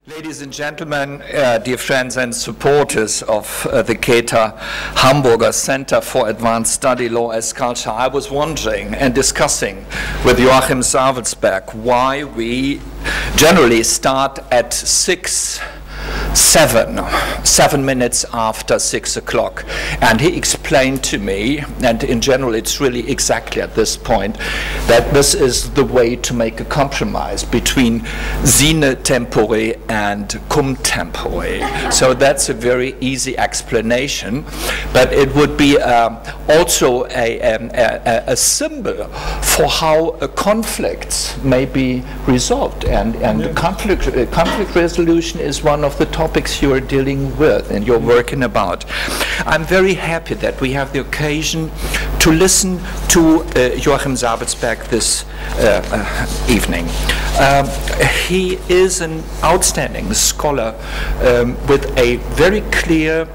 Ladies and gentlemen, dear friends and supporters of the Käte Hamburger Center for Advanced Study Law as Culture, I was wondering and discussing with Joachim Savelsberg why we generally start at 7 minutes after 6 o'clock. And he explained to me, and in general it's really exactly at this point, that this is the way to make a compromise between sine tempore and cum tempore. So that's a very easy explanation, but it would be also a symbol for how conflicts may be resolved. And conflict resolution is one of the topics you are dealing with and you're working about. I'm very happy that we have the occasion to listen to Joachim Savelsberg this evening. He is an outstanding scholar with a very clear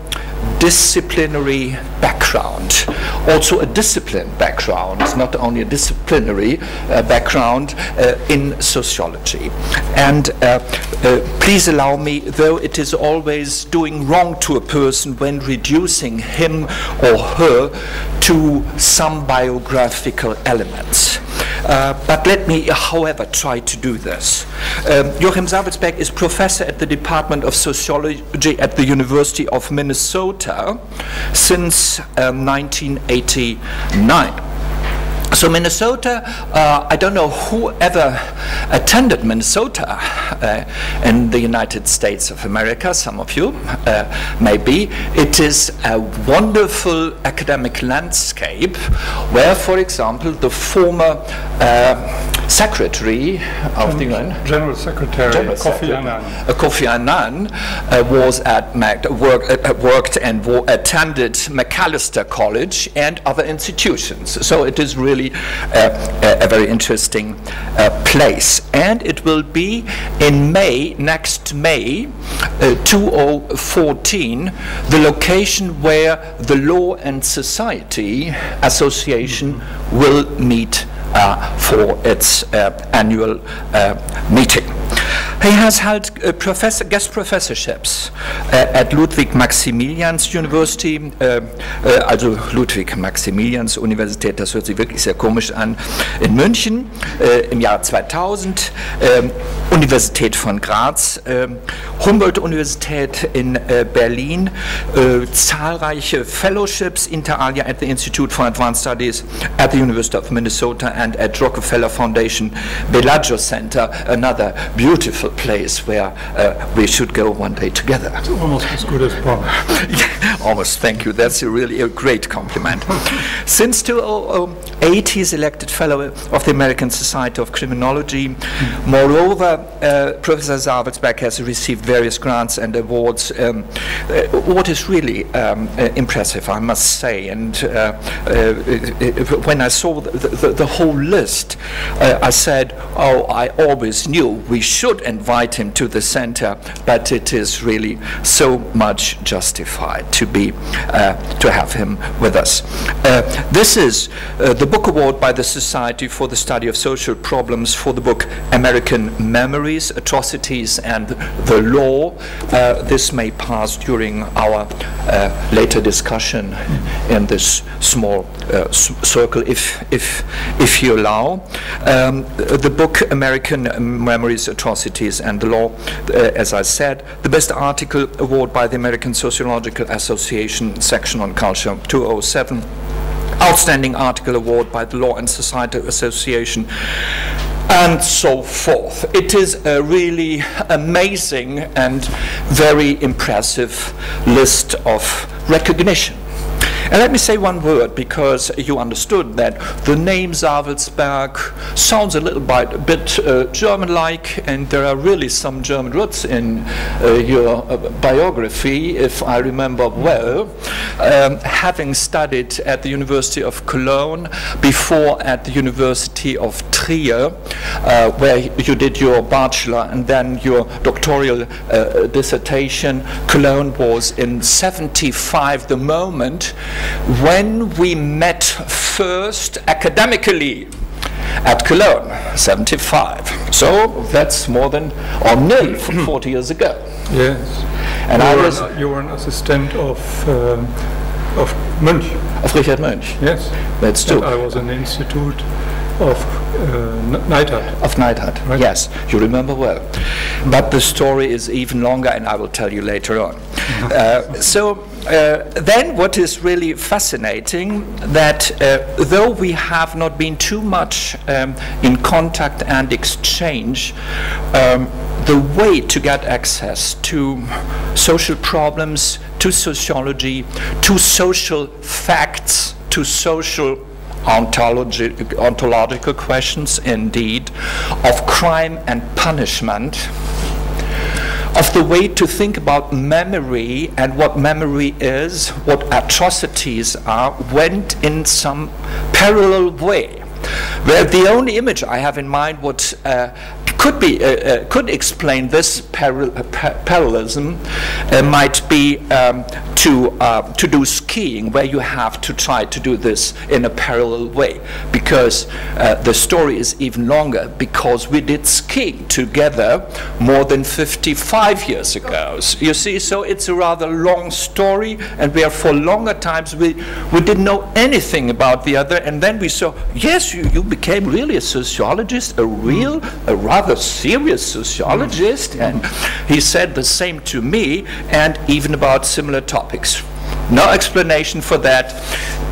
disciplinary background, also a disciplined background, not only a disciplinary background in sociology. And please allow me, though it is always doing wrong to a person when reducing him or her to some biographical elements. But let me, however, try to do this. Joachim Savelsberg is professor at the Department of Sociology at the University of Minnesota since 1989. So Minnesota, I don't know who ever attended Minnesota in the United States of America, some of you maybe. It is a wonderful academic landscape where, for example, the former secretary of the UN, General Secretary Kofi Annan was at worked and attended Macalester College and other institutions. So it is really a very interesting place, and it will be in May, next May 2014, the location where the Law and Society Association will meet for its annual meeting. He has held guest professorships at Ludwig-Maximilians University, also Ludwig-Maximilians Universität, das hört sich wirklich sehr komisch an, in München im Jahr 2000, Universität von Graz, Humboldt-Universität in Berlin, zahlreiche Fellowships, inter alia at the Institute for Advanced Studies at the University of Minnesota and at Rockefeller Foundation Bellagio Center, another beautiful place where we should go one day together. It's almost as good as promised. Yeah, almost, thank you. That's really a great compliment. Since 2008, he's elected Fellow of the American Society of Criminology. Moreover, Professor Savelsberg has received various grants and awards. What is really impressive, I must say, and when I saw the whole list, I said, oh, I always knew we should invite him to the center, but it is really so much justified to have him with us. This is the book award by the Society for the Study of Social Problems for the book American Memories, Atrocities and the Law. This may pass during our later discussion in this small circle, if you allow. The book American Memories, Atrocities and the Law, as I said, the Best Article Award by the American Sociological Association Section on Culture 2007, Outstanding Article Award by the Law and Society Association, and so forth. It is a really amazing and very impressive list of recognition. And let me say one word, because you understood that the name Savelsberg sounds a little bit German-like, and there are really some German roots in your biography, if I remember well. Having studied at the University of Cologne, before at the University of Trier, where you did your bachelor and then your doctoral dissertation. Cologne was in '75 the moment when we met first academically at Cologne, '75. So that's more than, or nearly 40 years ago. Yes. And you were an assistant of Münch. Of Richard Münch. Yes. That's true. And I was in the Institute of Neidhardt. Of Neidhardt, right? Yes, you remember well. But the story is even longer, and I will tell you later on. Then what is really fascinating, that though we have not been too much in contact and exchange, the way to get access to social problems, to sociology, to social facts, to social ontological questions, indeed, of crime and punishment, of the way to think about memory and what memory is, what atrocities are, went in some parallel way. Where the only image I have in mind what could explain this parallelism might be to do skiing, where you have to try to do this in a parallel way, because the story is even longer, because we did skiing together more than 55 years ago. You see, so it's a rather long story, and where for longer times we didn't know anything about the other, and then we saw, yes, you became really a sociologist, a rather serious sociologist, and he said the same to me, and even about similar topics. No explanation for that,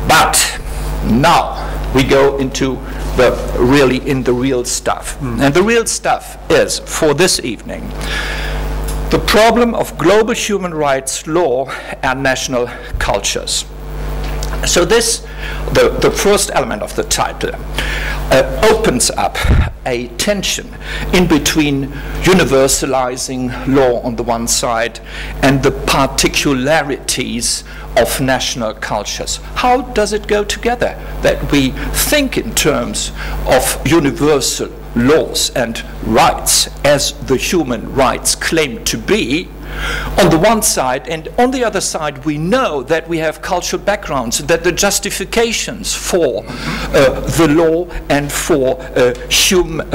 but now we go into the real stuff. And the real stuff is, for this evening, the problem of global human rights law and national cultures. So this, the first element of the title, opens up a tension in between universalizing law on the one side and the particularities of national cultures. How does it go together that we think in terms of universal laws and rights as the human rights claim to be on the one side, and on the other side we know that we have cultural backgrounds, that the justifications for the law and for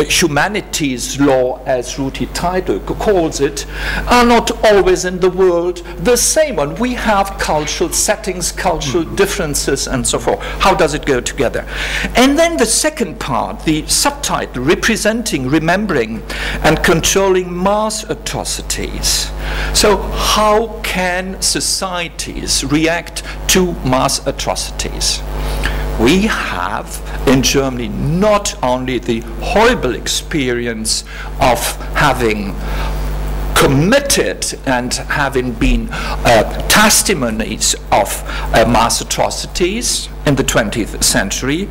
humanities law, as Ruti Title calls it, are not always in the world the same one. We have cultural settings, cultural differences, and so forth. How does it go together? And then the second part, the subtitle, representing, remembering, and controlling mass atrocities. So how can societies react to mass atrocities? We have in Germany not only the horrible experience of having committed and having been testimonies of mass atrocities in the 20th century,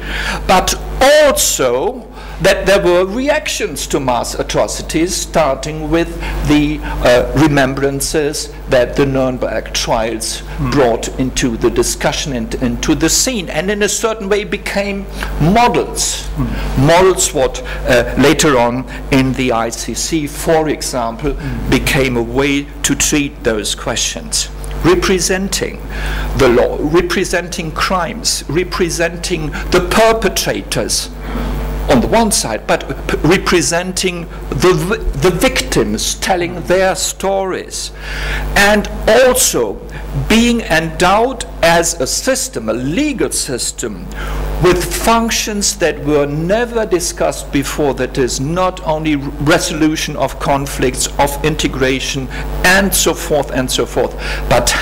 but also that there were reactions to mass atrocities, starting with the remembrances that the Nuremberg trials brought into the discussion and into the scene, and in a certain way became models. Models what later on in the ICC, for example, became a way to treat those questions. Representing the law, representing crimes, representing the perpetrators on the one side, but representing the victims, telling their stories, and also being endowed as a system, a legal system, with functions that were never discussed before, that is not only resolution of conflicts, of integration, and so forth, but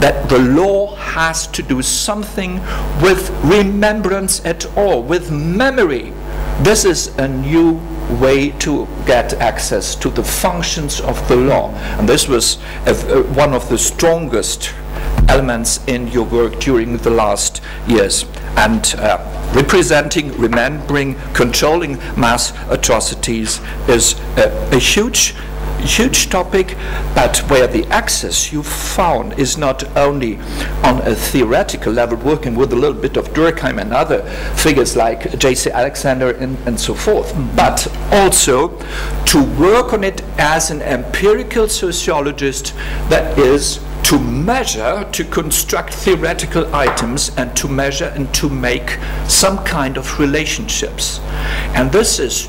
that the law has to do something with remembrance at all, with memory. This is a new way to get access to the functions of the law. And this was one of the strongest elements in your work during the last years. And representing, remembering, controlling mass atrocities is a huge topic, but where the access you found is not only on a theoretical level, working with a little bit of Durkheim and other figures like J.C. Alexander and so forth, but also to work on it as an empirical sociologist, that is to measure, to construct theoretical items, and to measure and to make some kind of relationships. And this is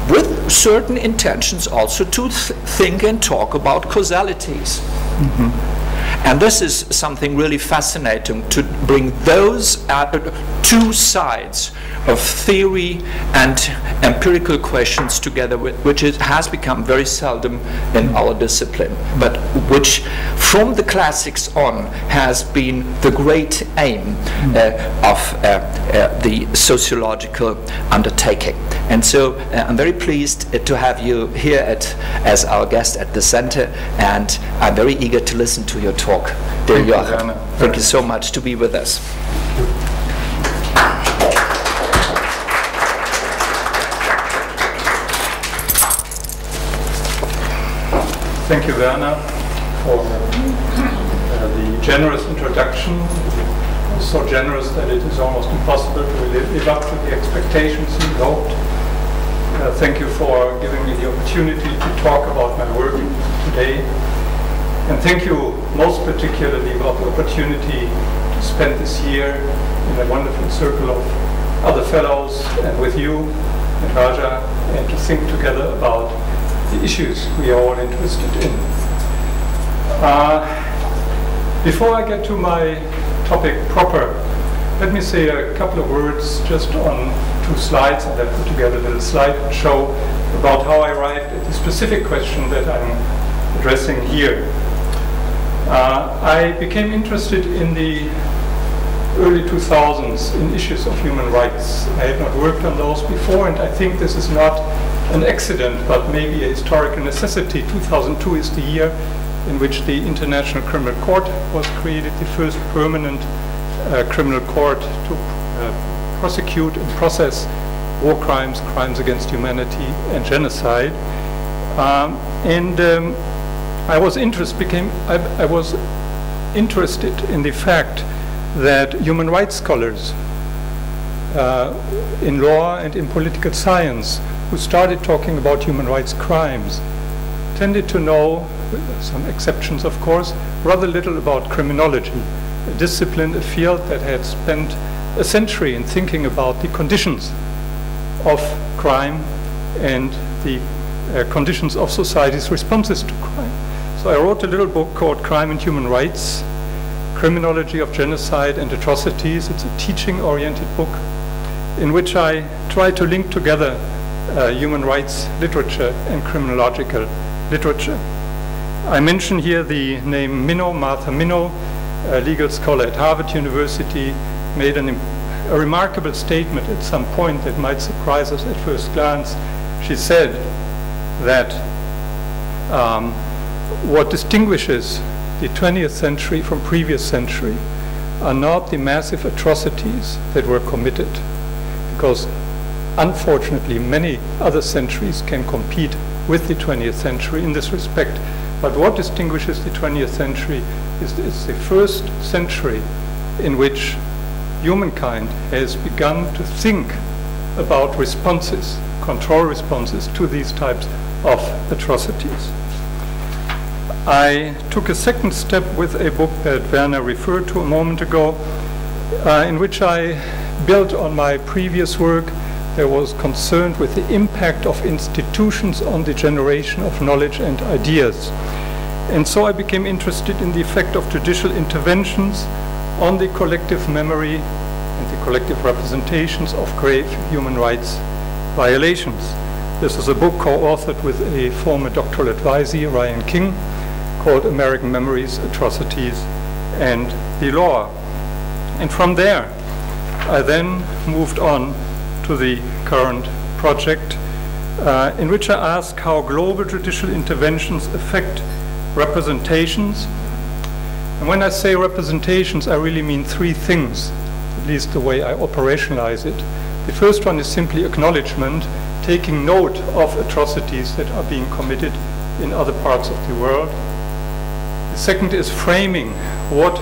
with certain intentions also to think and talk about causalities. And this is something really fascinating, to bring those two sides of theory and empirical questions together, which has become very seldom in our discipline, but which from the classics on has been the great aim of the sociological undertaking. And so I'm very pleased to have you here as our guest at the center, and I'm very eager to listen to your talk, dear Joachim. Thank you so much to be with us. Thank you, Werner, for the generous introduction. So generous that it is almost impossible to live up to the expectations you hoped. Thank you for giving me the opportunity to talk about my work today. And thank you most particularly about the opportunity to spend this year in a wonderful circle of other fellows and with you and Raja, and to think together about the issues we are all interested in. Before I get to my topic proper, let me say a couple of words just on 2 slides, and I put together a little slideshow about how I arrived at the specific question that I'm addressing here. I became interested in the early 2000s in issues of human rights. I had not worked on those before, and I think this is not an accident, but maybe a historical necessity. 2002 is the year in which the International Criminal Court was created, the first permanent criminal court to prosecute and process war crimes, crimes against humanity, and genocide. I was interested in the fact that human rights scholars in law and in political science who started talking about human rights crimes tended to know, with some exceptions of course, rather little about criminology, a discipline, a field that had spent a century in thinking about the conditions of crime and the conditions of society's responses to crime. So I wrote a little book called Crime and Human Rights, Criminology of Genocide and Atrocities. It's a teaching-oriented book in which I try to link together human rights literature and criminological literature. I mention here the name Minow, Martha Minow, a legal scholar at Harvard University, made a remarkable statement at some point that might surprise us at first glance. She said that what distinguishes the 20th century from previous century are not the massive atrocities that were committed, because unfortunately many other centuries can compete with the 20th century in this respect. But what distinguishes the 20th century is the first century in which humankind has begun to think about responses, control responses to these types of atrocities. I took a second step with a book that Werner referred to a moment ago, in which I built on my previous work that was concerned with the impact of institutions on the generation of knowledge and ideas. And so I became interested in the effect of judicial interventions on the collective memory and the collective representations of grave human rights violations. This is a book co-authored with a former doctoral advisee, Ryan King, called American Memories, Atrocities, and the Law. And from there, I then moved on to the current project, in which I ask how global judicial interventions affect representations. And when I say representations, I really mean 3 things, at least the way I operationalize it. The first one is simply acknowledgement, taking note of atrocities that are being committed in other parts of the world. The second is framing. What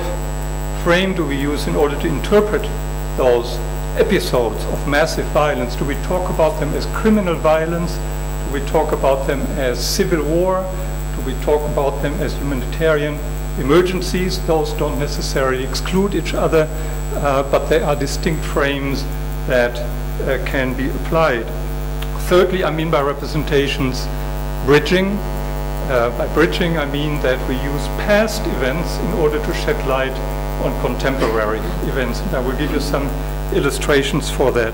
frame do we use in order to interpret those episodes of massive violence? Do we talk about them as criminal violence? Do we talk about them as civil war? Do we talk about them as humanitarian emergencies? Those don't necessarily exclude each other, but they are distinct frames that can be applied. thirdly, I mean by representations bridging. By bridging, I mean that we use past events in order to shed light on contemporary events. And I will give you some illustrations for that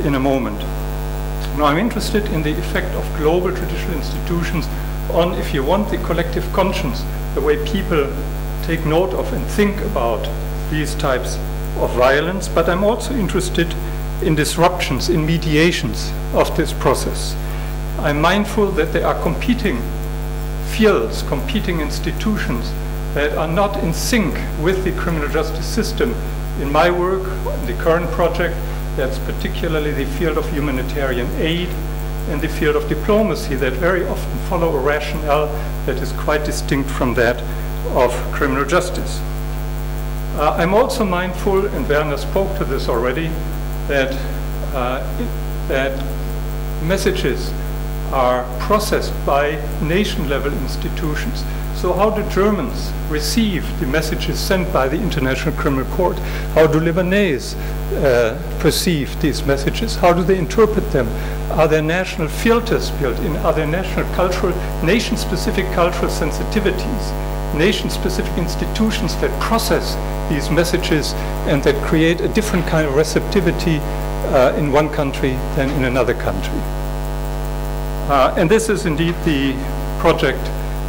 in a moment. Now, I'm interested in the effect of global judicial institutions on, if you want, the collective conscience, the way people take note of and think about these types of violence. But I'm also interested in disruptions, in mediations of this process. I'm mindful that there are competing fields, competing institutions that are not in sync with the criminal justice system. In my work, in the current project, that's particularly the field of humanitarian aid and the field of diplomacy that very often follow a rationale that is quite distinct from that of criminal justice. I'm also mindful, and Werner spoke to this already, that messages are processed by nation-level institutions. So how do Germans receive the messages sent by the International Criminal Court? How do Lebanese perceive these messages? How do they interpret them? Are there national filters built in? Are there nation-specific cultural sensitivities, nation-specific institutions that process these messages and that create a different kind of receptivity in one country than in another country? And this is indeed the project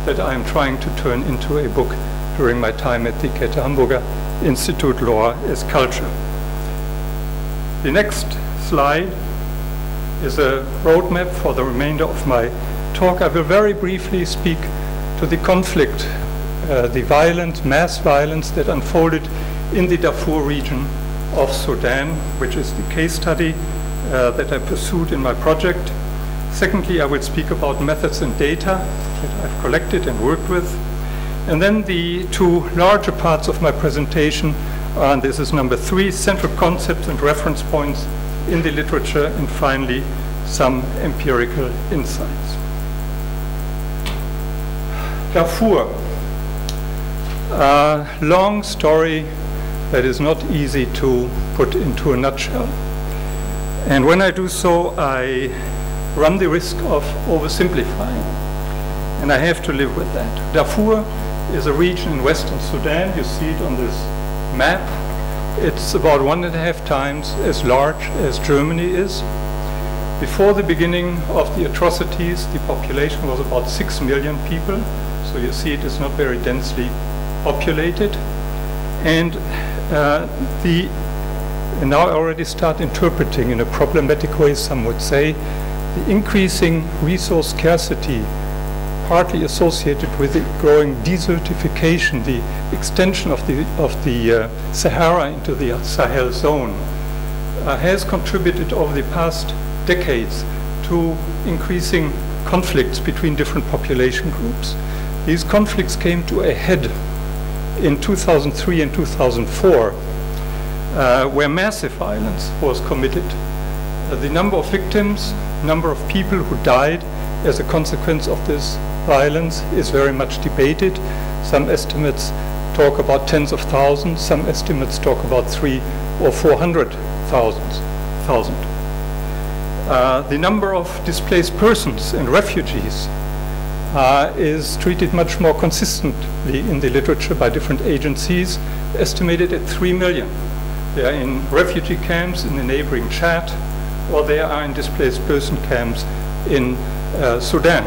that I am trying to turn into a book during my time at the Käte Hamburger Institute Law as Culture. The next slide is a roadmap for the remainder of my talk. I will very briefly speak to the conflict, the violent, mass violence that unfolded in the Darfur region of Sudan, which is the case study that I pursued in my project. Secondly, I will speak about methods and data that I've collected and worked with. And then the two larger parts of my presentation, and this is number 3, central concepts and reference points in the literature, and finally, some empirical insights. Darfur, a long story that is not easy to put into a nutshell. And when I do so, I run the risk of oversimplifying, and I have to live with that. Darfur is a region in Western Sudan. You see it on this map. It's about 1.5 times as large as Germany is. Before the beginning of the atrocities, the population was about 6 million people, so you see it is not very densely populated. And now I already start interpreting in a problematic way, some would say, the increasing resource scarcity, partly associated with the growing desertification, the extension of the Sahara into the Sahel zone, has contributed over the past decades to increasing conflicts between different population groups. These conflicts came to a head in 2003 and 2004, where massive violence was committed. The number of victims, number of people who died as a consequence of this violence is very much debated. Some estimates talk about tens of thousands, some estimates talk about 300,000 or 400,000. The number of displaced persons and refugees is treated much more consistently in the literature by different agencies, estimated at 3 million. They are in refugee camps in the neighboring Chad, or they are in displaced person camps in Sudan.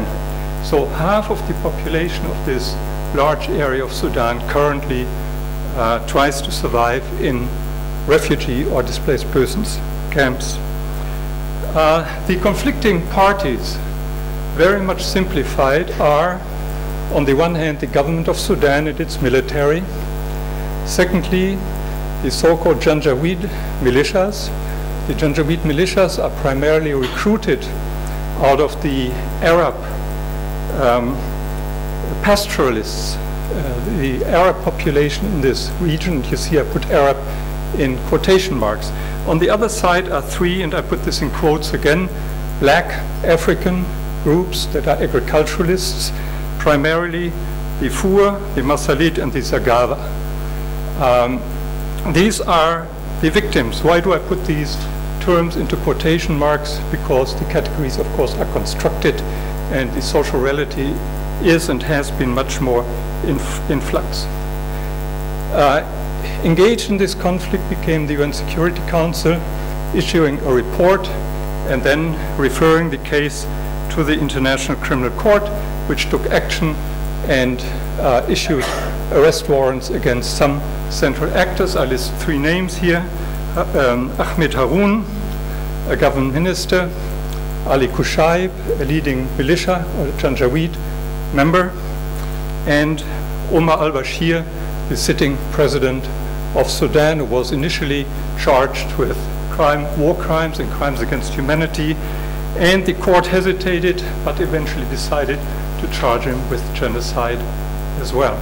So half of the population of this large area of Sudan currently tries to survive in refugee or displaced persons camps. The conflicting parties, very much simplified, are on the one hand the government of Sudan and its military. Secondly, the so-called Janjaweed Militias. The Janjaweed Militias are primarily recruited out of the Arab pastoralists, the Arab population in this region. You see I put Arab in quotation marks. On the other side are 3, and I put this in quotes again, black African groups that are agriculturalists, primarily the Fur, the Masalit, and the Zaghawa. These are the victims. Why do I put these terms into quotation marks because the categories, of course, are constructed and the social reality is and has been much more in flux. Engaged in this conflict became the UN Security Council, issuing a report and then referring the case to the International Criminal Court, which took action and issued arrest warrants against some central actors. I list 3 names here. Ahmed Haroun, a government minister, Ali Kushaib, a leading militia or Janjaweed member, and Omar al-Bashir, the sitting president of Sudan, who was initially charged with war crimes and crimes against humanity, and the court hesitated but eventually decided to charge him with genocide as well.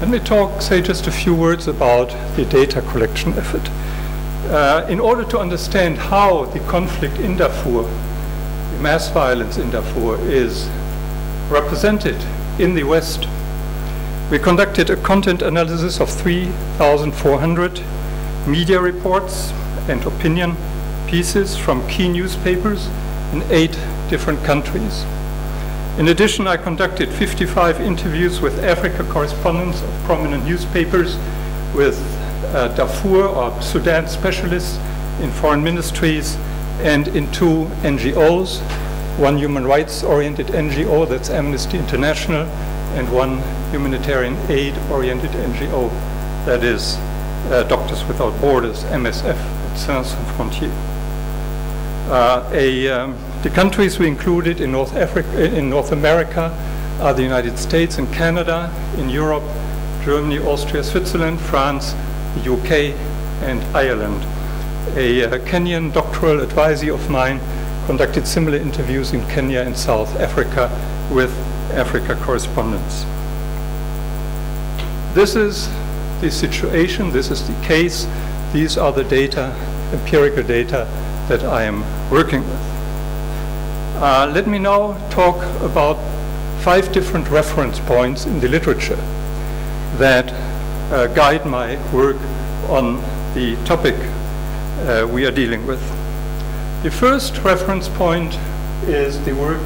Let me say just a few words about the data collection effort. In order to understand how the conflict in Darfur, the mass violence in Darfur, is represented in the West, we conducted a content analysis of 3,400 media reports and opinion pieces from key newspapers in 8 different countries. In addition, I conducted 55 interviews with Africa-correspondents of prominent newspapers, with Darfur or Sudan specialists in foreign ministries, and in 2 NGOs, one human rights-oriented NGO, that's Amnesty International, and one humanitarian aid-oriented NGO, that is Doctors Without Borders, MSF, Sans Frontières. The countries we included in North America are the United States and Canada, in Europe, Germany, Austria, Switzerland, France, the UK, and Ireland. A Kenyan doctoral advisee of mine conducted similar interviews in Kenya and South Africa with Africa-correspondents. This is the situation, this is the case, these are the data, empirical data that I am working with. Let me now talk about 5 different reference points in the literature that guide my work on the topic we are dealing with. The first reference point is the work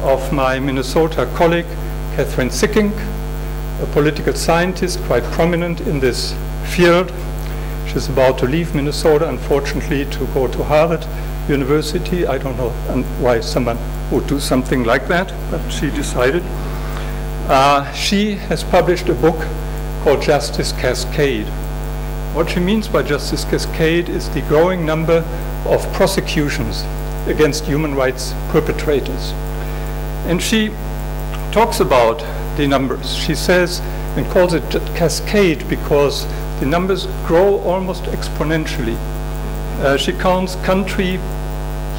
of my Minnesota colleague, Catherine Sikkink, a political scientist quite prominent in this field. She's about to leave Minnesota, unfortunately, to go to Harvard University. I don't know why someone would do something like that, but she decided. She has published a book called Justice Cascade. What she means by Justice Cascade is the growing number of prosecutions against human rights perpetrators. And she talks about the numbers. She says and calls it cascade because the numbers grow almost exponentially. She counts country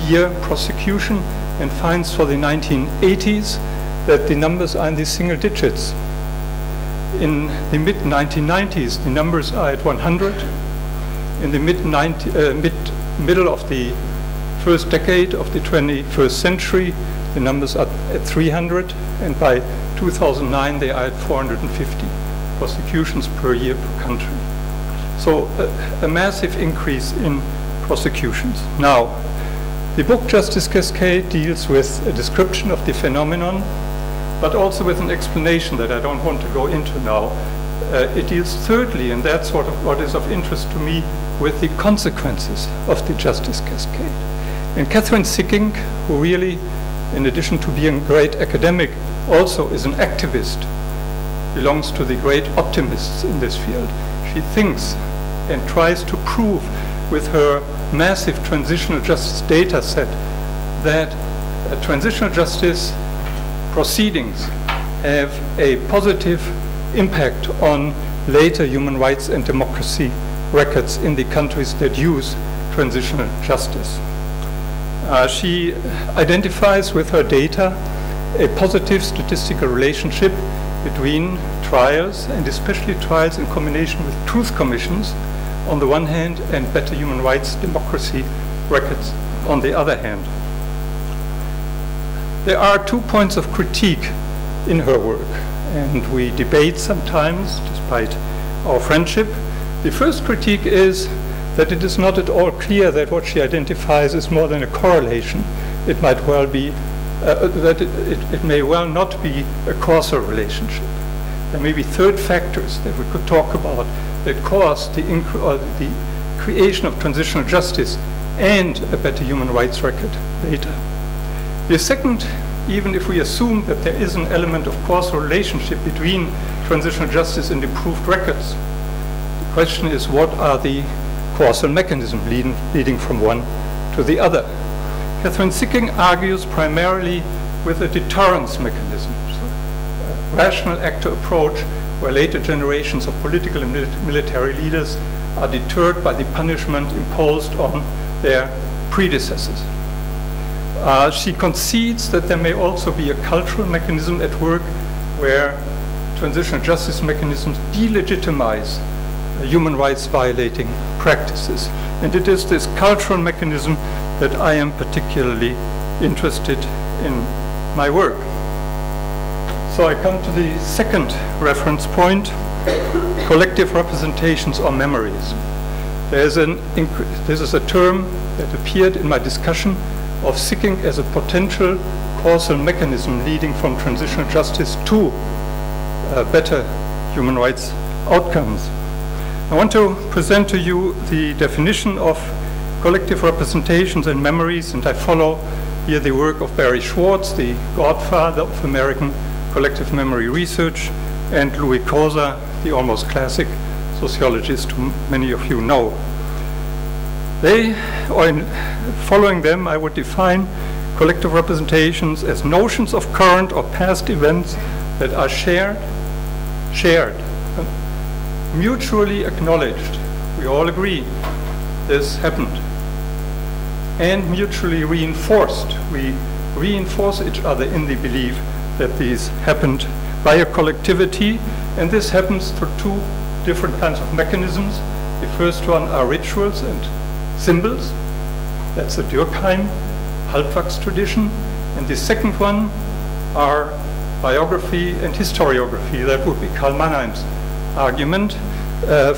year prosecution and finds for the 1980s that the numbers are in the single digits. In the mid-1990s, the numbers are at 100. In the middle of the first decade of the 21st century, the numbers are at 300, and by 2009 they are at 450 prosecutions per year per country. So a massive increase in prosecutions. Now, the book Justice Cascade deals with a description of the phenomenon, but also with an explanation that I don't want to go into now. It deals thirdly, and that's what is of interest to me, with the consequences of the Justice Cascade. And Catherine Sikkink, who really, in addition to being a great academic, also is an activist, belongs to the great optimists in this field. She thinks and tries to prove with her massive transitional justice data set that transitional justice proceedings have a positive impact on later human rights and democracy records in the countries that use transitional justice. She identifies with her data a positive statistical relationship between trials, and especially trials in combination with truth commissions on the one hand and better human rights democracy records on the other hand. There are 2 points of critique in her work, and we debate sometimes, despite our friendship. The first critique is that it is not at all clear that what she identifies is more than a correlation. It might well be that it may well not be a causal relationship. There may be third factors that we could talk about that cause the creation of transitional justice and a better human rights record later. The second, even if we assume that there is an element of causal relationship between transitional justice and improved records, the question is, what are the causal mechanisms leading from one to the other? Catherine Sikkink argues primarily with a deterrence mechanism, so a rational actor approach where later generations of political and military leaders are deterred by the punishment imposed on their predecessors. She concedes that there may also be a cultural mechanism at work where transitional justice mechanisms delegitimize human rights violating practices. And it is this cultural mechanism that I am particularly interested in my work. So I come to the second reference point, collective representations or memories. This is a term that appeared in my discussion of Sikkink as a potential causal mechanism leading from transitional justice to better human rights outcomes. I want to present to you the definition of collective representations and memories, and I follow here the work of Barry Schwartz, the godfather of American collective memory research, and Louis Cosa, the almost classic sociologist whom many of you know. In following them, I would define collective representations as notions of current or past events that are shared, mutually acknowledged. We all agree this happened. And mutually reinforced. We reinforce each other in the belief that these happened by a collectivity, and this happens through two different kinds of mechanisms. The first one are rituals and symbols. That's the Durkheim Halbwachs tradition. And the second one are biography and historiography. That would be Karl Mannheim's argument.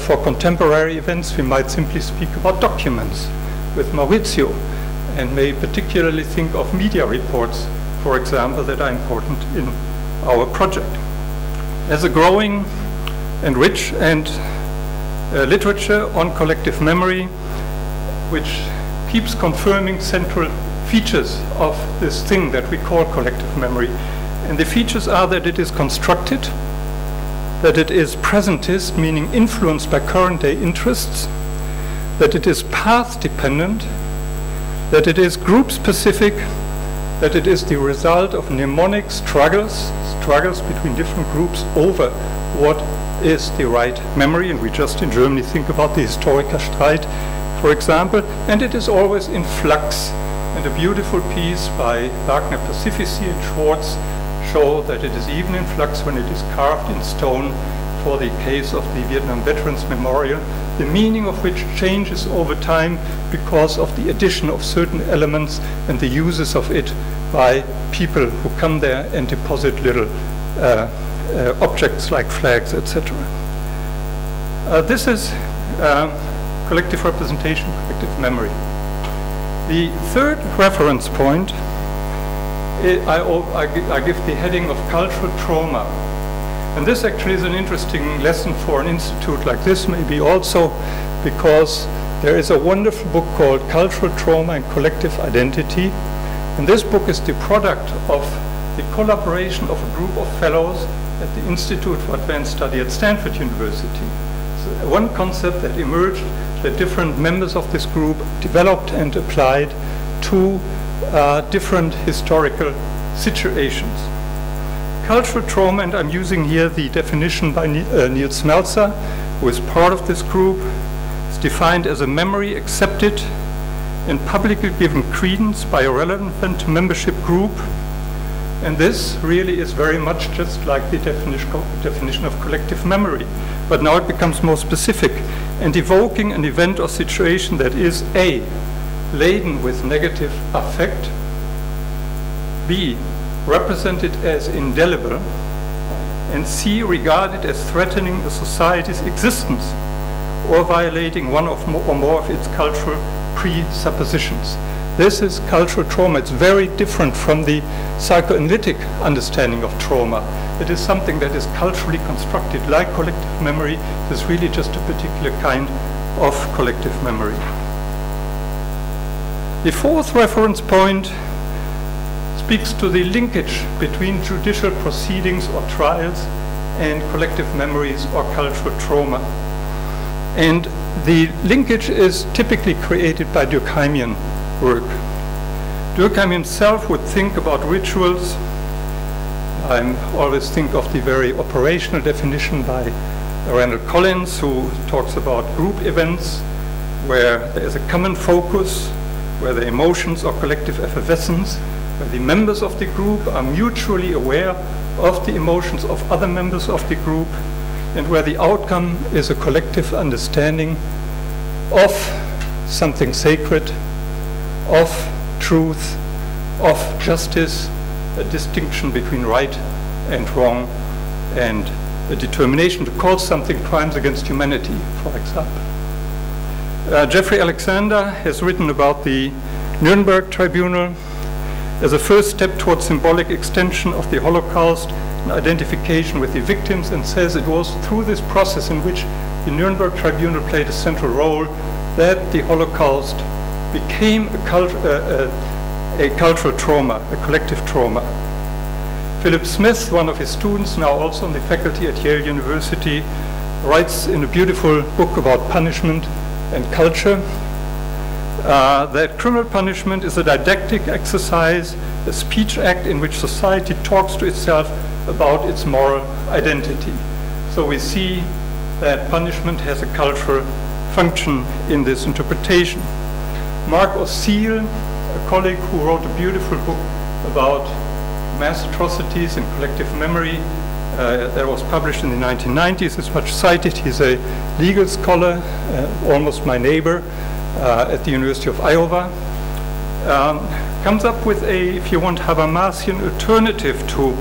For contemporary events, we might simply speak about documents with Maurizio, and may particularly think of media reports, for example, that are important in our project. There's a growing and rich and literature on collective memory, which keeps confirming central features of this thing that we call collective memory. And the features are that it is constructed, that it is presentist, meaning influenced by current day interests, that it is path dependent, that it is group specific, that it is the result of mnemonic struggles between different groups over what is the right memory. And we just in Germany think about the Historikerstreit, for example, and it is always in flux. And a beautiful piece by Wagner Pacifici and Schwartz show that it is even in flux when it is carved in stone for the case of the Vietnam Veterans Memorial, the meaning of which changes over time because of the addition of certain elements and the uses of it by people who come there and deposit little objects like flags, etc. This is collective representation, collective memory. The third reference point, I give the heading of cultural trauma. And this actually is an interesting lesson for an institute like this, maybe also because there is a wonderful book called Cultural Trauma and Collective Identity. And this book is the product of the collaboration of a group of fellows at the Institute for Advanced Study at Stanford University. So one concept that emerged that different members of this group developed and applied to different historical situations. Cultural trauma, and I'm using here the definition by Niels Melzer, who is part of this group, is defined as a memory accepted and publicly given credence by a relevant membership group. And this really is very much just like the definition of collective memory. But now it becomes more specific and evoking an event or situation that is A, laden with negative affect, B, represented as indelible, and C, regarded as threatening a society's existence or violating one or more of its cultural presuppositions. This is cultural trauma. It's very different from the psychoanalytic understanding of trauma. It is something that is culturally constructed, like collective memory. It is really just a particular kind of collective memory. The fourth reference point speaks to the linkage between judicial proceedings or trials and collective memories or cultural trauma. And the linkage is typically created by Durkheimian work. Durkheim himself would think about rituals. I always think of the very operational definition by Randall Collins, who talks about group events where there is a common focus, where the emotions are collective effervescence, where the members of the group are mutually aware of the emotions of other members of the group, and where the outcome is a collective understanding of something sacred, of truth, of justice, a distinction between right and wrong, and a determination to call something crimes against humanity, for example. Jeffrey Alexander has written about the Nuremberg Tribunal as a first step towards symbolic extension of the Holocaust and identification with the victims, and says it was through this process in which the Nuremberg Tribunal played a central role that the Holocaust became a cultural trauma, a collective trauma. Philip Smith, one of his students, now also on the faculty at Yale University, writes in a beautiful book about punishment and culture that criminal punishment is a didactic exercise, a speech act in which society talks to itself about its moral identity. So we see that punishment has a cultural function in this interpretation. Mark O'Seal, a colleague who wrote a beautiful book about mass atrocities and collective memory, that was published in the 1990s, is much cited. He's a legal scholar, almost my neighbor, at the University of Iowa. Comes up with a, if you want, Habermasian alternative to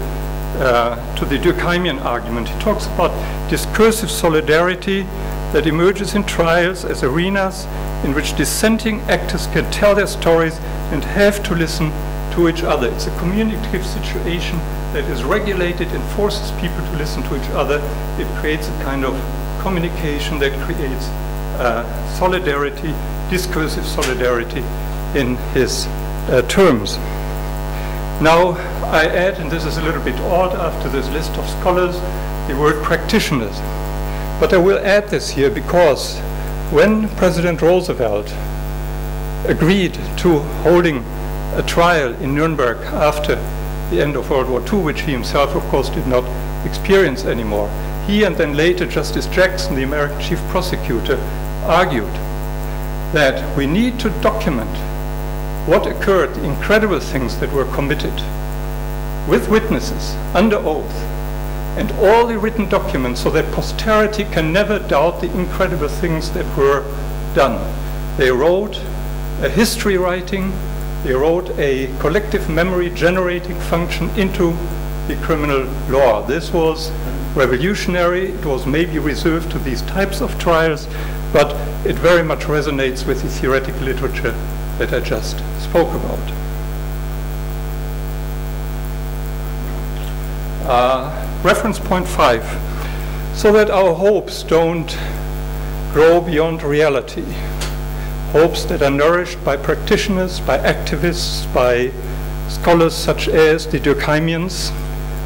the Durkheimian argument. He talks about discursive solidarity that emerges in trials as arenas in which dissenting actors can tell their stories and have to listen to each other. It's a communicative situation that is regulated and forces people to listen to each other. It creates a kind of communication that creates solidarity, discursive solidarity in his terms. Now I add, and this is a little bit odd after this list of scholars, the word practitioners. But I will add this here because when President Roosevelt agreed to holding a trial in Nuremberg after the end of World War II, which he himself, of course, did not experience anymore, he and then later Justice Jackson, the American chief prosecutor, argued that we need to document what occurred, the incredible things that were committed, with witnesses, under oath, and all the written documents so that posterity can never doubt the incredible things that were done. They wrote a history writing, they wrote a collective memory generating function into the criminal law. This was revolutionary. It was maybe reserved to these types of trials, but it very much resonates with the theoretical literature that I just spoke about. Reference point 5. So that our hopes don't grow beyond reality. Hopes that are nourished by practitioners, by activists, by scholars such as the Durkheimians.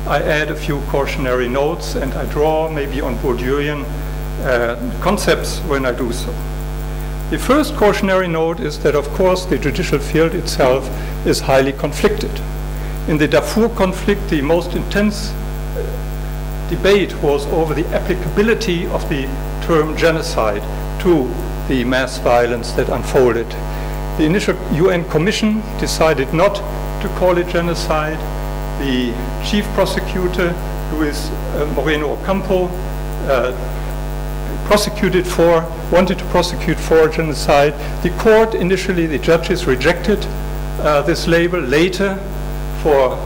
I add a few cautionary notes, and I draw maybe on Bourdieuian concepts when I do so. The first cautionary note is that, of course, the judicial field itself is highly conflicted. In the Darfur conflict, the most intense debate was over the applicability of the term genocide to the mass violence that unfolded. The initial UN Commission decided not to call it genocide. The chief prosecutor, Luis Moreno Ocampo, wanted to prosecute for genocide. The court initially, the judges rejected this label. Later, for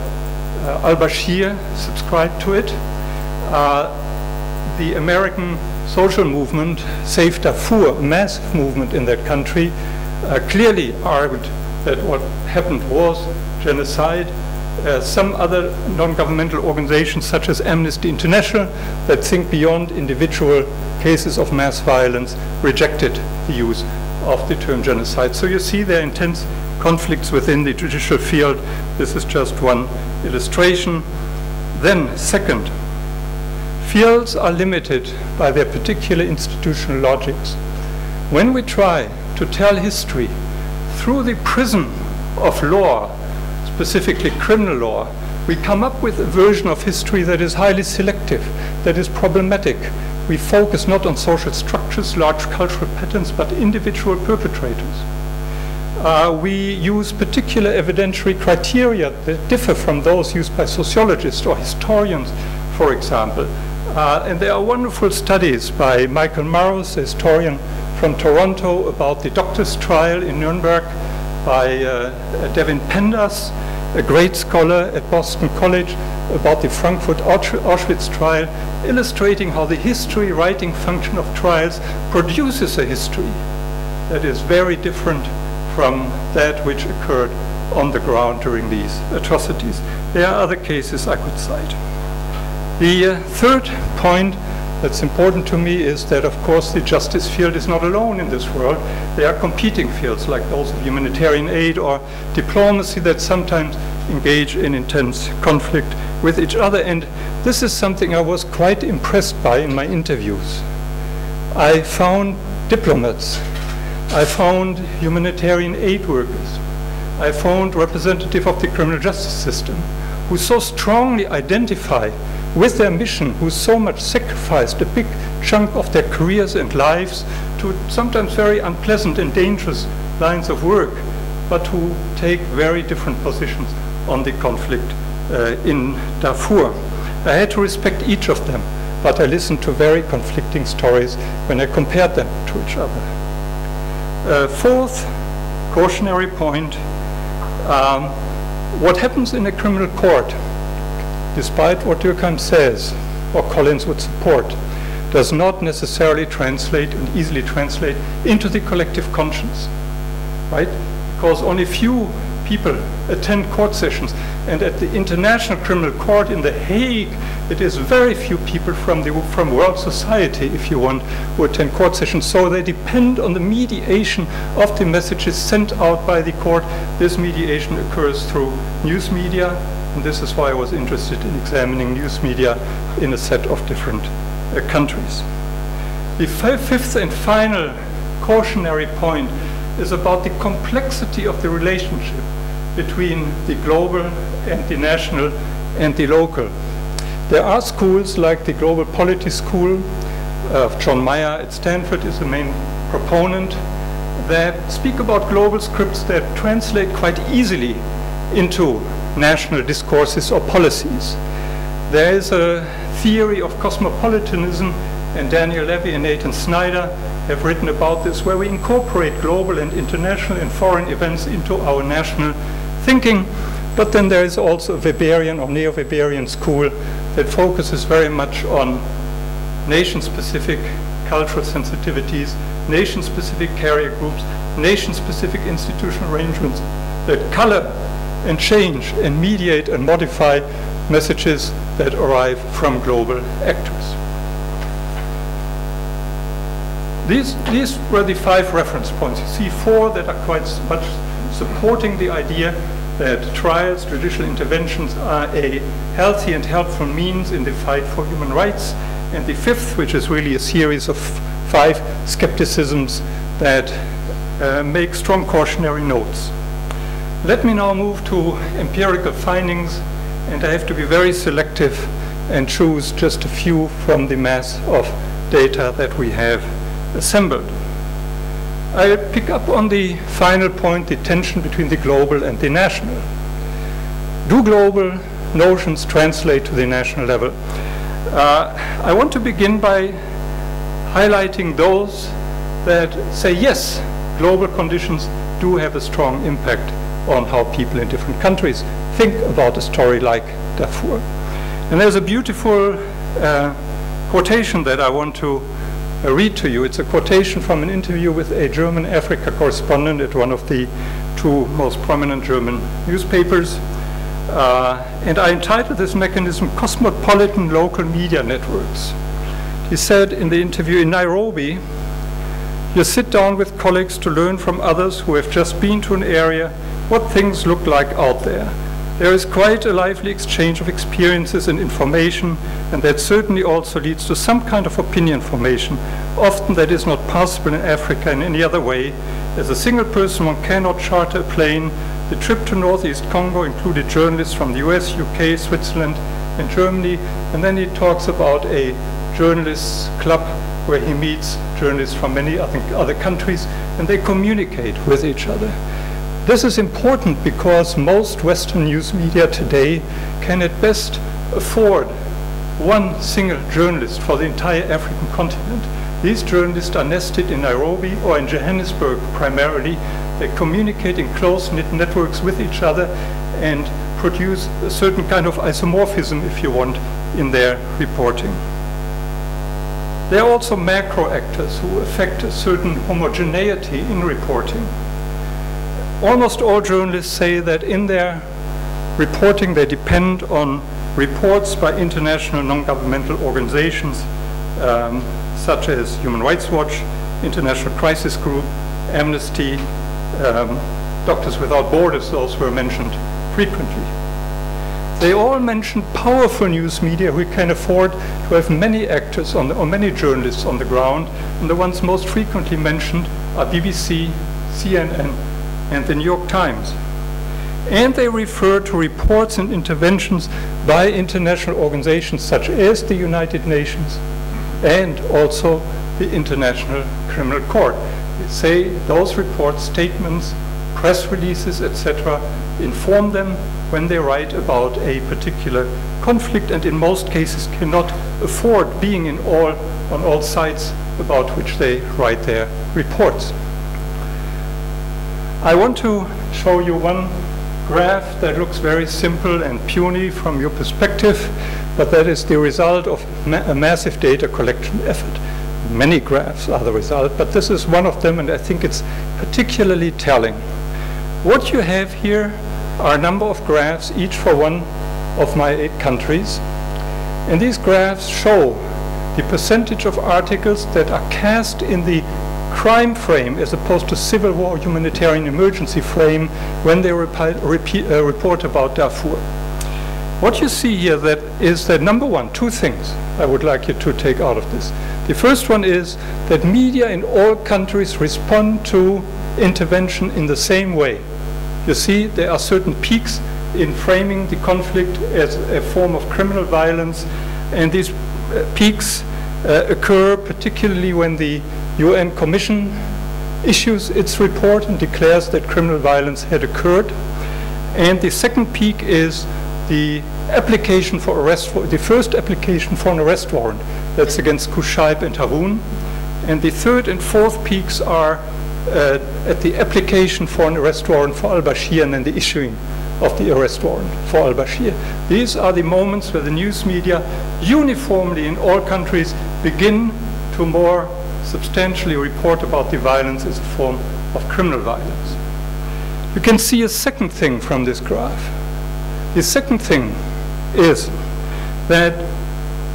al-Bashir subscribed to it. the American social movement, Save Darfur, a massive movement in that country, clearly argued that what happened was genocide. Some other non-governmental organizations, such as Amnesty International, that think beyond individual cases of mass violence, rejected the use of the term genocide. So you see there are intense conflicts within the judicial field. This is just one illustration. Then, second, fields are limited by their particular institutional logics. When we try to tell history through the prism of law, specifically criminal law, we come up with a version of history that is highly selective, that is problematic. We focus not on social structures, large cultural patterns, but individual perpetrators. We use particular evidentiary criteria that differ from those used by sociologists or historians, for example. And there are wonderful studies by Michael Murrows, a historian from Toronto, about the doctor's trial in Nuremberg, by Devin Pendas, a great scholar at Boston College, about the Frankfurt Auschwitz trial, illustrating how the history writing function of trials produces a history that is very different from that which occurred on the ground during these atrocities. There are other cases I could cite. The third point that's important to me is that, of course, the justice field is not alone in this world. There are competing fields like those of humanitarian aid or diplomacy that sometimes engage in intense conflict with each other. And this is something I was quite impressed by in my interviews. I found diplomats, I found humanitarian aid workers, I found representatives of the criminal justice system who so strongly identify with their mission, who so much sacrificed a big chunk of their careers and lives to sometimes very unpleasant and dangerous lines of work, but who take very different positions on the conflict in Darfur. I had to respect each of them, but I listened to very conflicting stories when I compared them to each other. Fourth cautionary point, what happens in a criminal court, despite what Durkheim says, or Collins would support, does not necessarily translate and easily translate into the collective conscience, right? Because only few people attend court sessions, and at the International Criminal Court in The Hague, it is very few people from world society, if you want, who attend court sessions. So they depend on the mediation of the messages sent out by the court. This mediation occurs through news media, and this is why I was interested in examining news media in a set of different countries. The fifth and final cautionary point is about the complexity of the relationship between the global and the national and the local. There are schools like the Global Polity School of John Mayer at Stanford is the main proponent, that speak about global scripts that translate quite easily into national discourses or policies. There is a theory of cosmopolitanism, and Daniel Levy and Nathan Snyder have written about this, where we incorporate global and international and foreign events into our national thinking. But then there is also a Weberian or neo-Weberian school that focuses very much on nation-specific cultural sensitivities, nation-specific carrier groups, nation-specific institutional arrangements that color and change and mediate and modify messages that arrive from global actors. These were the 5 reference points. You see 4 that are quite much supporting the idea that trials, judicial interventions are a healthy and helpful means in the fight for human rights. And the 5th, which is really a series of 5 skepticisms that make strong cautionary notes. Let me now move to empirical findings, and I have to be very selective and choose just a few from the mass of data that we have assembled. I pick up on the final point, the tension between the global and the national. Do global notions translate to the national level? I want to begin by highlighting those that say yes, global conditions do have a strong impact on how people in different countries think about a story like Darfur. And there's a beautiful quotation that I want to read to you. It's a quotation from an interview with a German Africa correspondent at one of the two most prominent German newspapers. And I entitled this mechanism Cosmopolitan Local Media Networks. He said in the interview, in Nairobi, you sit down with colleagues to learn from others who have just been to an area what things look like out there. There is quite a lively exchange of experiences and information, and that certainly also leads to some kind of opinion formation. Often that is not possible in Africa in any other way. As a single person, one cannot charter a plane. The trip to Northeast Congo included journalists from the US, UK, Switzerland, and Germany. And then he talks about a journalists club where he meets journalists from many other countries, and they communicate with each other. This is important because most Western news media today can at best afford one single journalist for the entire African continent. These journalists are nested in Nairobi or in Johannesburg primarily. They communicate in close-knit networks with each other and produce a certain kind of isomorphism, if you want, in their reporting. There are also macro actors who affect a certain homogeneity in reporting. Almost all journalists say that in their reporting they depend on reports by international non-governmental organizations such as Human Rights Watch, International Crisis Group, Amnesty, Doctors Without Borders, those were mentioned frequently. They all mention powerful news media who can afford to have many actors or many journalists on the ground, and the ones most frequently mentioned are BBC, CNN, and the New York Times. And they refer to reports and interventions by international organizations such as the United Nations and also the International Criminal Court. They say those reports, statements, press releases, etc., inform them when they write about a particular conflict, and in most cases cannot afford being on all sites about which they write their reports. I want to show you one graph that looks very simple and puny from your perspective, but that is the result of a massive data collection effort. Many graphs are the result, but this is one of them, and I think it's particularly telling. What you have here are a number of graphs, each for one of my 8 countries. And these graphs show the percentage of articles that are cast in the crime frame as opposed to civil war humanitarian emergency frame when they report about Darfur. What you see here is that number one, 2 things I would like you to take out of this. The first one is that media in all countries respond to intervention in the same way. You see, there are certain peaks in framing the conflict as a form of criminal violence, and these peaks occur particularly when the UN Commission issues its report and declares that criminal violence had occurred. And the second peak is the application for arrest, the first application for an arrest warrant. That's against Kushaib and Harun. And the third and fourth peaks are at the application for an arrest warrant for al-Bashir and then the issuing of the arrest warrant for al-Bashir. These are the moments where the news media uniformly in all countries begin to more substantially report about the violence as a form of criminal violence. You can see a second thing from this graph. The second thing is that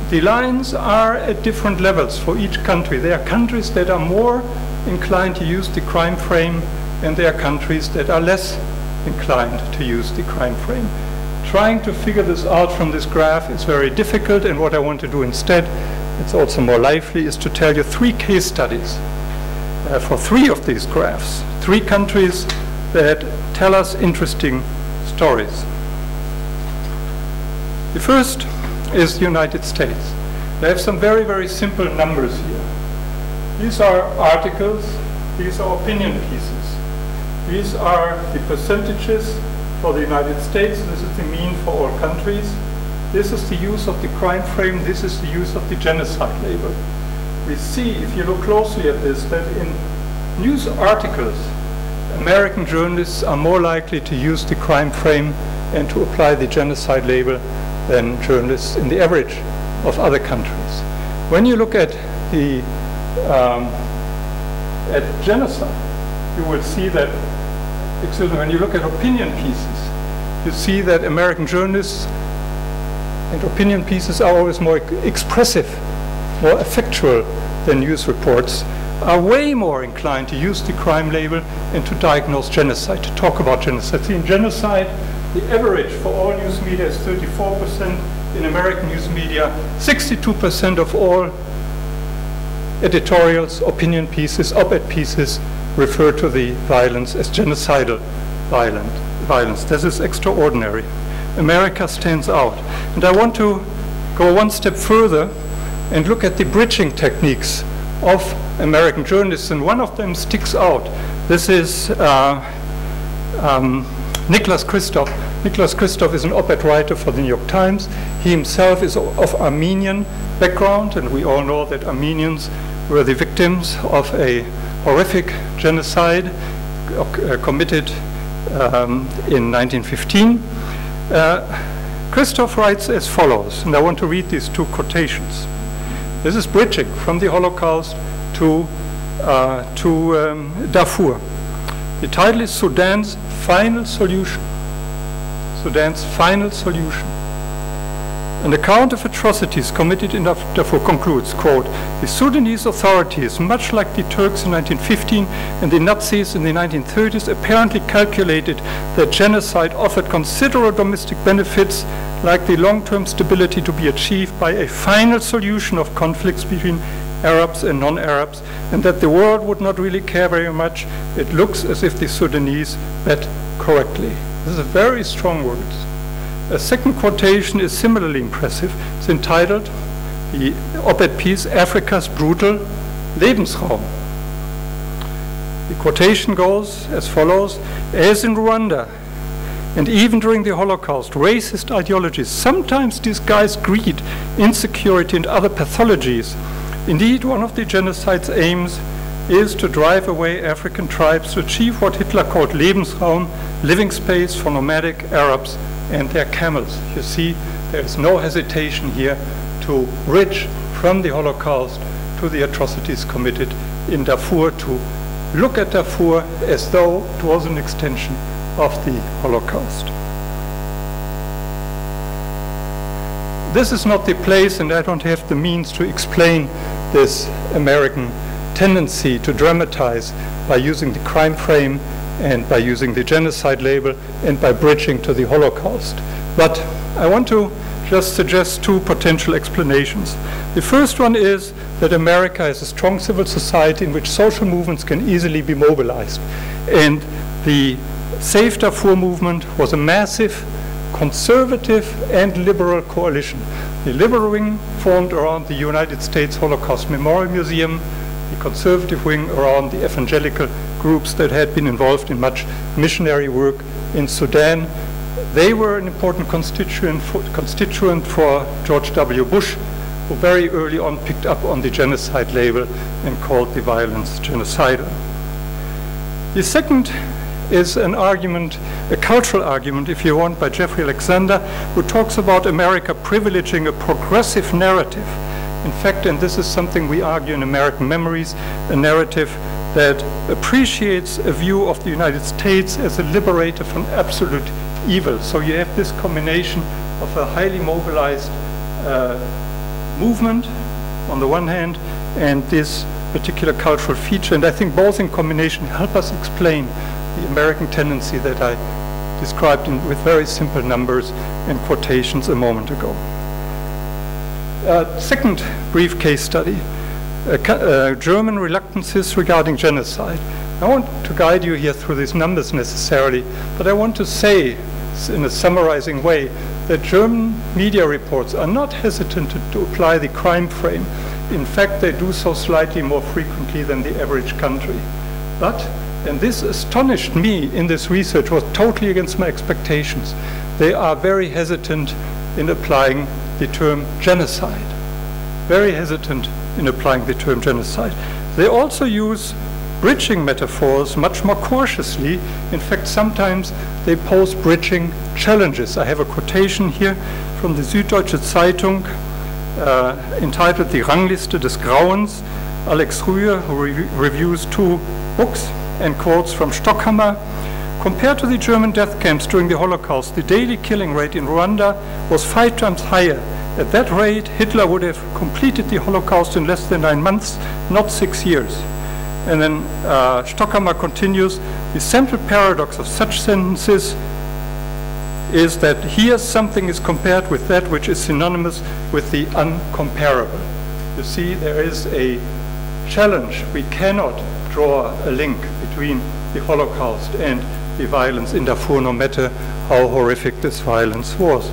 the lines are at different levels for each country. There are countries that are more inclined to use the crime frame, and there are countries that are less inclined to use the crime frame. Trying to figure this out from this graph is very difficult, and what I want to do instead, it's also more lively, is to tell you 3 case studies for 3 of these graphs. 3 countries that tell us interesting stories. The first is the United States. They have some very, very simple numbers here. These are articles, these are opinion pieces. These are the percentages for the United States. This is the mean for all countries. This is the use of the crime frame. This is the use of the genocide label. We see, if you look closely at this, that in news articles, American journalists are more likely to use the crime frame and to apply the genocide label than journalists in the average of other countries. When you look at the at genocide, you will see that, excuse me, when you look at opinion pieces, you see that American journalists and opinion pieces are always more expressive, more effectual than news reports, are way more inclined to use the crime label and to diagnose genocide, to talk about genocide. See, in genocide, the average for all news media is 34%. In American news media, 62% of all editorials, opinion pieces, op-ed pieces refer to the violence as genocidal violence. This is extraordinary. America stands out. And I want to go one step further and look at the bridging techniques of American journalists, and one of them sticks out. This is Nicholas Kristof. Nicholas Kristof is an op-ed writer for the New York Times. He himself is of Armenian background, and we all know that Armenians were the victims of a horrific genocide committed in 1915. Kristof writes as follows, and I want to read these two quotations. This is bridging from the Holocaust to Darfur. The title is Sudan's Final Solution. Sudan's Final Solution. An account of atrocities committed in Darfur concludes, quote, the Sudanese authorities, much like the Turks in 1915 and the Nazis in the 1930s, apparently calculated that genocide offered considerable domestic benefits, like the long-term stability to be achieved by a final solution of conflicts between Arabs and non-Arabs, and that the world would not really care very much. It looks as if the Sudanese bet correctly. This is very strong words. A second quotation is similarly impressive. It's entitled, the op-ed piece, Africa's Brutal Lebensraum. The quotation goes as follows, as in Rwanda, and even during the Holocaust, racist ideologies sometimes disguise greed, insecurity, and other pathologies. Indeed, one of the genocide's aims is to drive away African tribes to achieve what Hitler called Lebensraum, living space for nomadic Arabs and their camels. You see, there is no hesitation here to bridge from the Holocaust to the atrocities committed in Darfur, to look at Darfur as though it was an extension of the Holocaust. This is not the place, and I don't have the means to explain this American tendency to dramatize by using the crime frame and by using the genocide label and by bridging to the Holocaust. But I want to just suggest two potential explanations. The first one is that America is a strong civil society in which social movements can easily be mobilized. And the Save Darfur movement was a massive conservative and liberal coalition. The liberal wing formed around the United States Holocaust Memorial Museum, the conservative wing around the evangelical groups that had been involved in much missionary work in Sudan. They were an important constituent for George W. Bush, who very early on picked up on the genocide label and called the violence genocidal. The second is an argument, a cultural argument, if you want, by Jeffrey Alexander, who talks about America privileging a progressive narrative. In fact, and this is something we argue in American Memories, a narrative that appreciates a view of the United States as a liberator from absolute evil. So you have this combination of a highly mobilized movement on the one hand and this particular cultural feature. And I think both in combination help us explain the American tendency that I described with very simple numbers and quotations a moment ago. Second brief case study, German reluctances regarding genocide. I want to guide you here through these numbers necessarily, but I want to say in a summarizing way that German media reports are not hesitant to apply the crime frame. In fact, they do so slightly more frequently than the average country. But, and this astonished me in this research, was totally against my expectations, they are very hesitant in applying the term genocide. Very hesitant in applying the term genocide. They also use bridging metaphors much more cautiously. In fact, sometimes they pose bridging challenges. I have a quotation here from the Süddeutsche Zeitung entitled Die Rangliste des Grauens, Alex Rühe, who reviews 2 books and quotes from Stockhammer. Compared to the German death camps during the Holocaust, the daily killing rate in Rwanda was 5 times higher. At that rate, Hitler would have completed the Holocaust in less than 9 months, not 6 years. And then Stockhammer continues, the central paradox of such sentences is that here something is compared with that which is synonymous with the uncomparable. You see, there is a challenge. We cannot draw a link between the Holocaust and the violence in Darfur, no matter how horrific this violence was.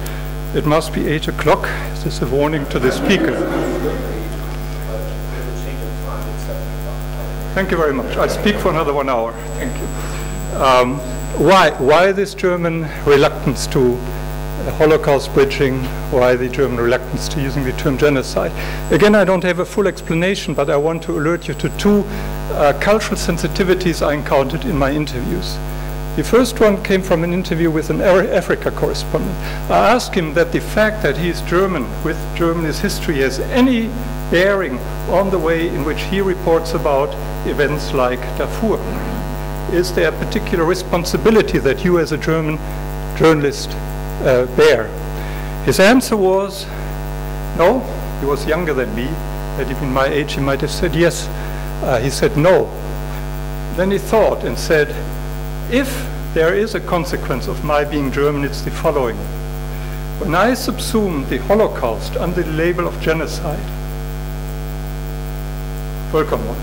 It must be 8 o'clock. This is a warning to the speaker. Thank you very much. I'll speak for another 1 hour. Thank you. Why this German reluctance to Holocaust bridging? Why the German reluctance to using the term genocide? Again, I don't have a full explanation, but I want to alert you to 2 cultural sensitivities I encountered in my interviews. The first one came from an interview with an Africa correspondent. I asked him that the fact that he is German, with Germany's history, has any bearing on the way in which he reports about events like Darfur. Is there a particular responsibility that you as a German journalist bear? His answer was, no. He was younger than me. Had he been my age, he might have said yes. He said no. Then he thought and said, if there is a consequence of my being German, it's the following. When I subsume the Holocaust under the label of genocide, Völkermord,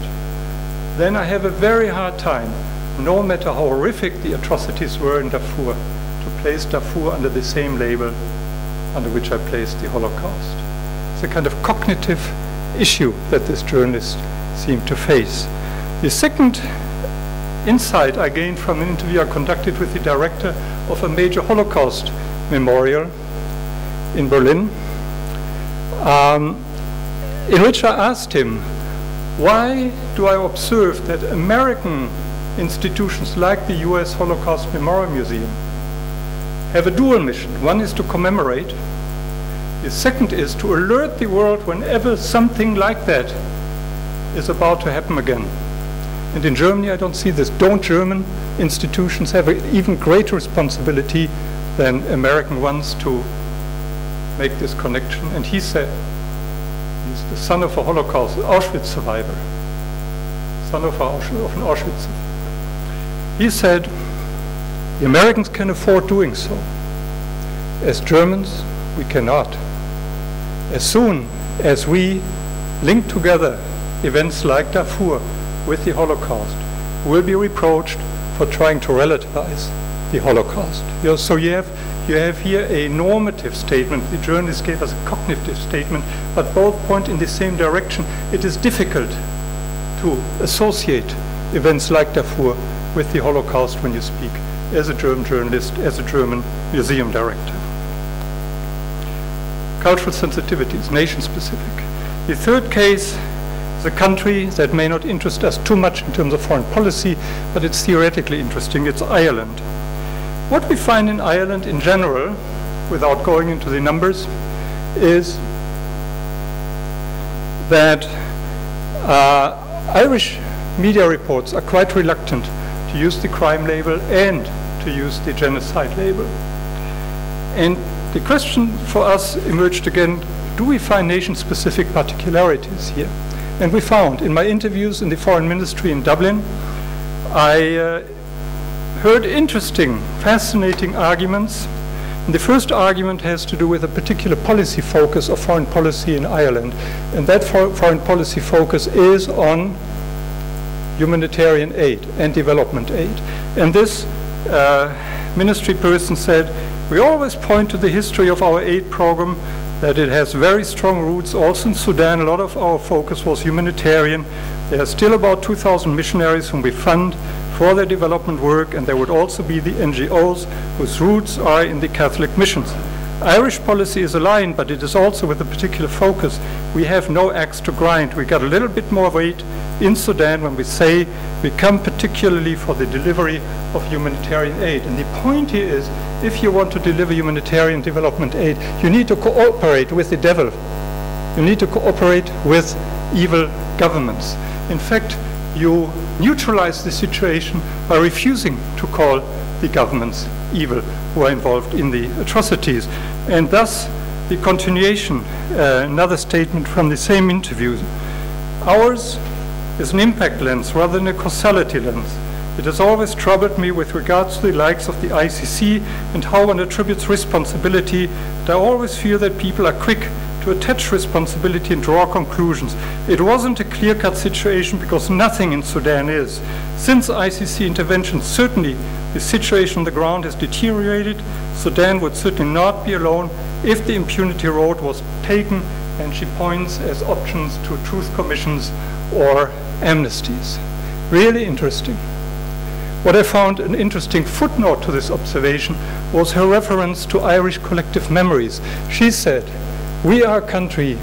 then I have a very hard time, no matter how horrific the atrocities were in Darfur, to place Darfur under the same label under which I placed the Holocaust. It's a kind of cognitive issue that this journalist seemed to face. The second insight I gained from an interview I conducted with the director of a major Holocaust memorial in Berlin, in which I asked him, why do I observe that American institutions like the US Holocaust Memorial Museum have a dual mission? One is to commemorate. The second is to alert the world whenever something like that is about to happen again. And in Germany, I don't see this. Don't German institutions have an even greater responsibility than American ones to make this connection? And he said, he's the son of a Holocaust, Auschwitz survivor, son of an Auschwitz survivor. He said, the Americans can afford doing so. As Germans, we cannot. As soon as we link together events like Darfur with the Holocaust, will be reproached for trying to relativize the Holocaust. So you have here a normative statement. The journalist gave us a cognitive statement, but both point in the same direction. It is difficult to associate events like Darfur with the Holocaust when you speak as a German journalist, as a German museum director. Cultural sensitivities, nation-specific. The third case is a country that may not interest us too much in terms of foreign policy, but it's theoretically interesting. It's Ireland. What we find in Ireland in general, without going into the numbers, is that Irish media reports are quite reluctant to use the crime label and to use the genocide label. And the question for us emerged again, do we find nation-specific particularities here? And we found, in my interviews in the Foreign Ministry in Dublin, I heard interesting, fascinating arguments. And the first argument has to do with a particular policy focus of foreign policy in Ireland. And that foreign policy focus is on humanitarian aid and development aid. And this ministry person said, we always point to the history of our aid program, that it has very strong roots. Also in Sudan, a lot of our focus was humanitarian. There are still about 2,000 missionaries whom we fund for their development work, and there would also be the NGOs whose roots are in the Catholic missions. Irish policy is aligned, but it is also with a particular focus. We have no axe to grind. We got a little bit more weight in Sudan when we say we come particularly for the delivery of humanitarian aid. And the point here is, if you want to deliver humanitarian development aid, you need to cooperate with the devil. You need to cooperate with evil governments. In fact, you neutralize the situation by refusing to call the governments evil who are involved in the atrocities. And thus, the continuation, another statement from the same interview. Ours is an impact lens rather than a causality lens. It has always troubled me with regards to the likes of the ICC and how one attributes responsibility. And I always feel that people are quick to attach responsibility and draw conclusions. It wasn't a clear-cut situation because nothing in Sudan is. Since ICC intervention, certainly the situation on the ground has deteriorated. Sudan would certainly not be alone if the impunity road was taken, and she points as options to truth commissions or amnesties. Really interesting. What I found an interesting footnote to this observation was her reference to Irish collective memories. She said, "We are a country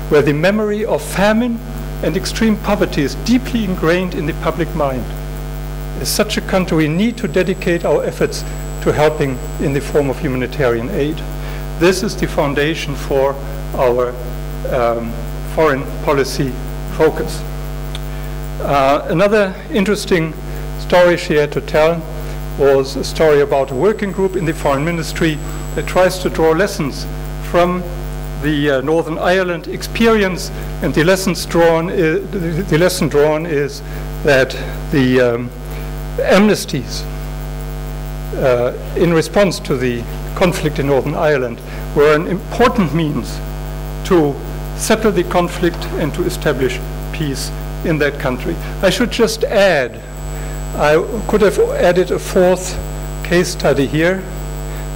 where the memory of famine and extreme poverty is deeply ingrained in the public mind. As such a country, we need to dedicate our efforts to helping in the form of humanitarian aid." This is the foundation for our foreign policy focus. Another interesting story she had to tell was a story about a working group in the foreign ministry that tries to draw lessons from the Northern Ireland experience, and the lesson drawn is that the amnesties in response to the conflict in Northern Ireland were an important means to settle the conflict and to establish peace in that country. I should just add, I could have added a fourth case study here,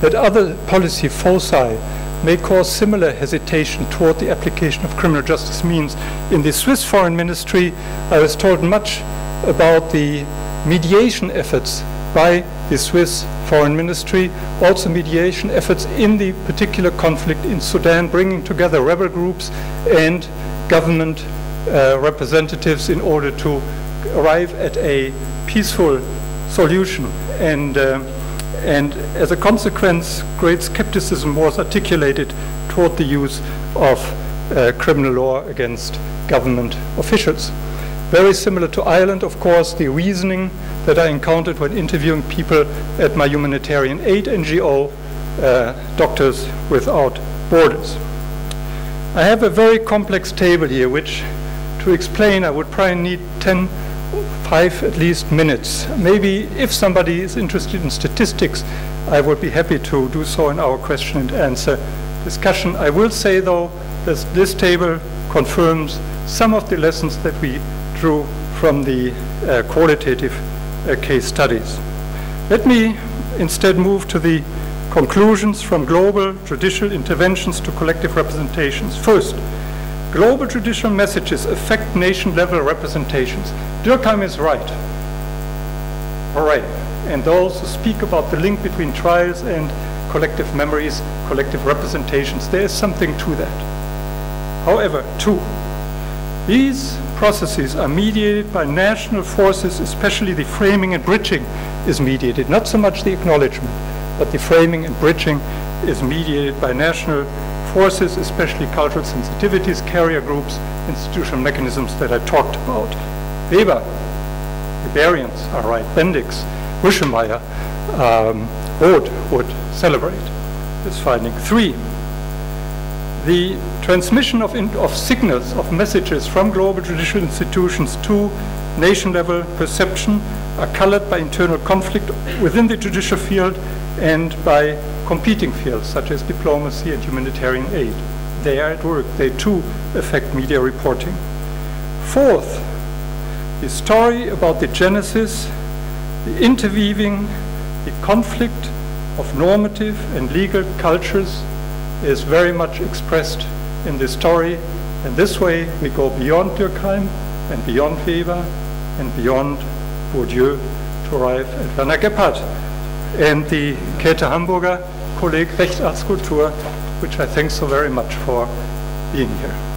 that other policy foci may cause similar hesitation toward the application of criminal justice means. In the Swiss Foreign Ministry, I was told much about the mediation efforts by the Swiss Foreign Ministry, also mediation efforts in the particular conflict in Sudan, bringing together rebel groups and government representatives in order to arrive at a peaceful solution. And as a consequence, great skepticism was articulated toward the use of criminal law against government officials. Very similar to Ireland, of course, the reasoning that I encountered when interviewing people at my humanitarian aid NGO, Doctors Without Borders. I have a very complex table here, which to explain I would probably need 5 at least minutes. Maybe if somebody is interested in statistics, I would be happy to do so in our question and answer discussion. I will say, though, that this table confirms some of the lessons that we drew from the qualitative case studies. Let me instead move to the conclusions from global judicial interventions to collective representations. First, global judicial messages affect nation-level representations. Durkheim is right. Hooray. And those who speak about the link between trials and collective memories, collective representations, there is something to that. However, two, these processes are mediated by national forces, especially the framing and bridging is mediated. Not so much the acknowledgement, but the framing and bridging is mediated by national forces, especially cultural sensitivities, carrier groups, institutional mechanisms that I talked about. Weber, Liberians are right, Bendix, Ruschemeyer, Roth would celebrate this finding. 3, the transmission of signals, of messages from global judicial institutions to nation-level perception are colored by internal conflict within the judicial field and by competing fields such as diplomacy and humanitarian aid. They are at work. They too affect media reporting. 4th, the story about the genesis, the interweaving, the conflict of normative and legal cultures is very much expressed in this story. And this way we go beyond Durkheim and beyond Weber and beyond Bourdieu to arrive at Werner Gebhardt and the Käte Hamburger Kollegs, Recht als Kultur, which I thank so very much for being here.